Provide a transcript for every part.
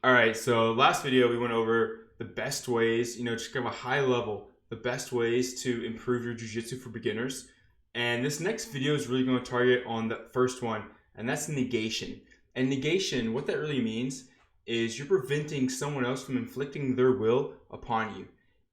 All right, so last video we went over the best ways, just kind of a high level, the best ways to improve your jiu-jitsu for beginners. And this next video is really going to target on the first one, and that's negation. And negation, what that really means is you're preventing someone else from inflicting their will upon you.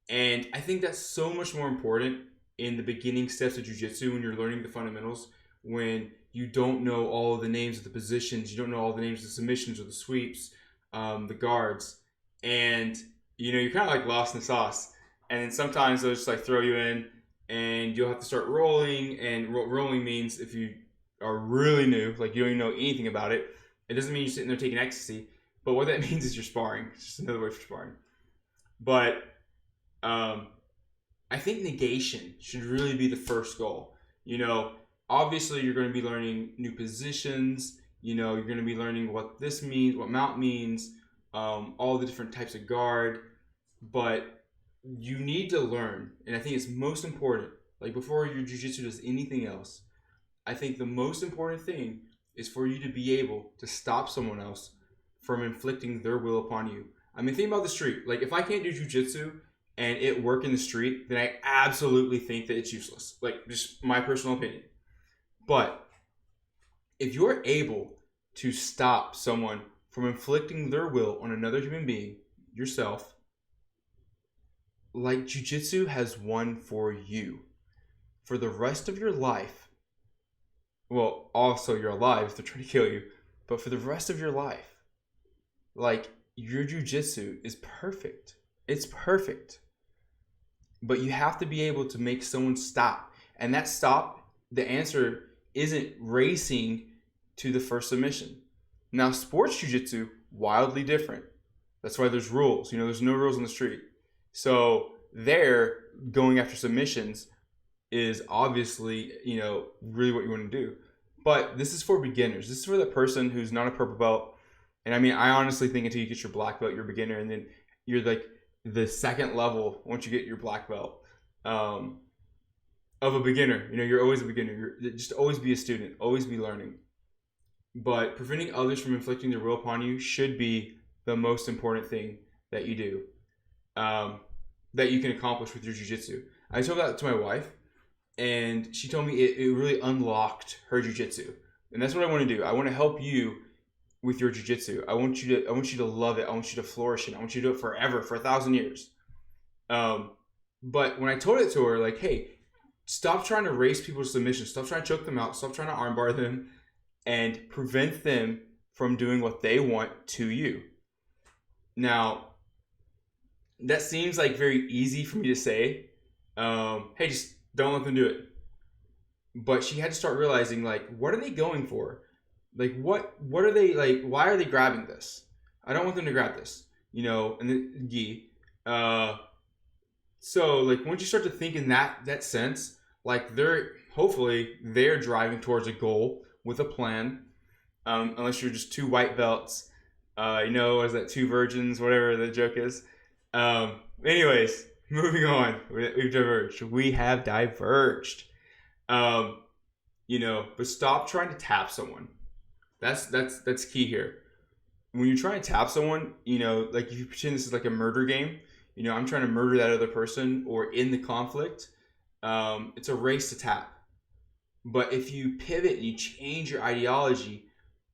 And I think that's so much more important in the beginning steps of jiu-jitsu when you're learning the fundamentals, when you don't know all of the names of the positions, you don't know all the names of the submissions or the sweeps, the guards, and you're kind of like lost in the sauce. And then sometimes they'll just like throw you in, and you'll have to start rolling. And rolling means if you are really new, like you don't even know anything about it, it doesn't mean you're sitting there taking ecstasy. But what that means is you're sparring. It's just another way for sparring. But I think negation should really be the first goal. Obviously you're going to be learning new positions. You're going to be learning what this means, what mount means, all the different types of guard. But you need to learn, and I think it's most important, like before your jiu-jitsu does anything else, I think the most important thing is for you to be able to stop someone else from inflicting their will upon you. I mean, think about the street. Like, if I can't do jiu-jitsu and it work in the street, then I absolutely think that it's useless. Like, just my personal opinion. But if you're able to stop someone from inflicting their will on another human being, yourself, like jiu-jitsu has won for you. For the rest of your life, well, also you're alive if they're trying to kill you, but for the rest of your life, like, your jiu-jitsu is perfect. It's perfect. But you have to be able to make someone stop. And that stop, the answer isn't racing to the first submission. Now, sports jiu-jitsu, wildly different. That's why there's rules. There's no rules on the street. So there, going after submissions is obviously, really what you want to do. But this is for beginners. This is for the person who's not a purple belt. And I mean, I honestly think until you get your black belt, you're a beginner. And then you're like the second level once you get your black belt of a beginner. You're always a beginner. Just always be a student. Always be learning. But preventing others from inflicting their will upon you should be the most important thing that you do, that you can accomplish with your jiu-jitsu. I told that to my wife, and she told me it really unlocked her jiu-jitsu. And that's what I want to do. I want to help you with your jiu-jitsu. I want you to love it. I want you to flourish it. I want you to do it forever, for 1,000 years. But when I told it to her, like, hey, stop trying to race people's submissions. Stop trying to choke them out. Stop trying to armbar them and prevent them from doing what they want to you. Now, that seems like very easy for me to say. Hey, just don't let them do it. But she had to start realizing, like, what are they going for? Like, what are they, like, why are they grabbing this? I don't want them to grab this, and the gi. So, like, once you start to think in that sense, like, hopefully they're driving towards a goal with a plan, unless you're just two white belts, is that two virgins, whatever the joke is. Anyways, moving on. We've diverged. We have diverged. But stop trying to tap someone. That's key here. When you're trying to tap someone, like if you pretend this is like a murder game, I'm trying to murder that other person or in the conflict, it's a race to tap. But if you pivot and you change your ideology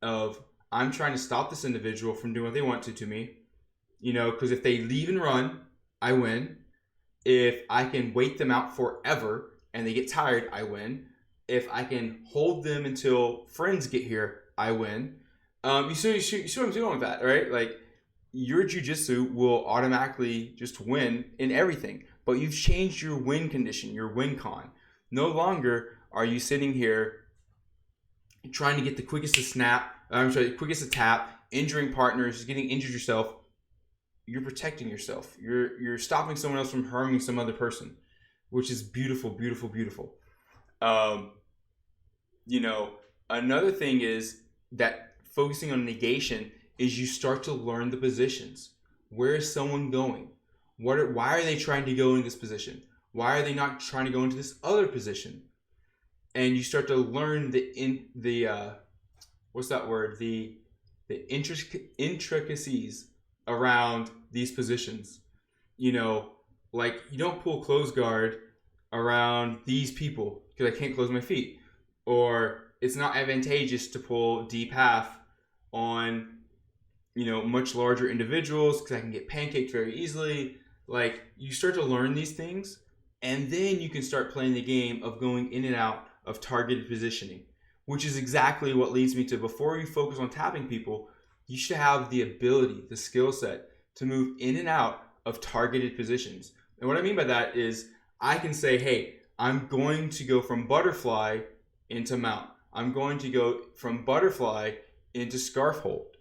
of, I'm trying to stop this individual from doing what they want to me, because if they leave and run, I win. If I can wait them out forever and they get tired, I win. If I can hold them until friends get here, I win. You see what I'm doing with that, right? Like, your jiu-jitsu will automatically just win in everything. But you've changed your win condition, your win con. No longer are you sitting here trying to get the quickest to tap, injuring partners, getting injured yourself. You're protecting yourself. You're stopping someone else from harming some other person, which is beautiful, beautiful, beautiful. Another thing is that focusing on negation is you start to learn the positions. Where is someone going? Why are they trying to go in this position? Why are they not trying to go into this other position? And you start to learn the intricacies around these positions. You know, like you don't pull close guard around these people because I can't close my feet, or it's not advantageous to pull deep half on much larger individuals because I can get pancaked very easily. Like you start to learn these things, and then you can start playing the game of going in and out of targeted positioning, which is exactly what leads me to, before you focus on tapping people, you should have the ability, the skill set to move in and out of targeted positions. And what I mean by that is I can say, hey, I'm going to go from butterfly into mount. I'm going to go from butterfly into scarf hold.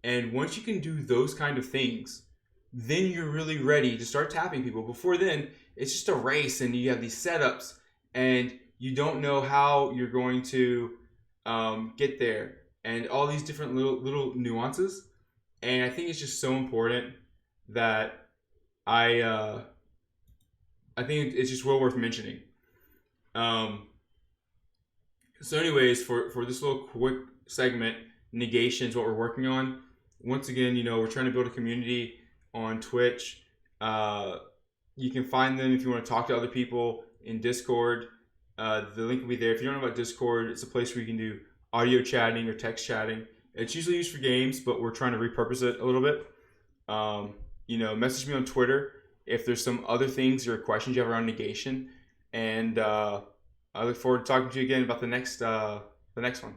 And once you can do those kind of things, then you're really ready to start tapping people. Before then, it's just a race and you have these setups and you don't know how you're going to get there, and all these different little nuances. And I think it's just so important that I think it's just well worth mentioning. So anyways, for this little quick segment, negation is what we're working on. Once again, we're trying to build a community on Twitch. You can find them if you want to talk to other people in Discord. The link will be there. If you don't know about Discord, it's a place where you can do audio chatting or text chatting. It's usually used for games, but we're trying to repurpose it a little bit. Message me on Twitter if there's some other things or questions you have around negation. And I look forward to talking to you again about the next one.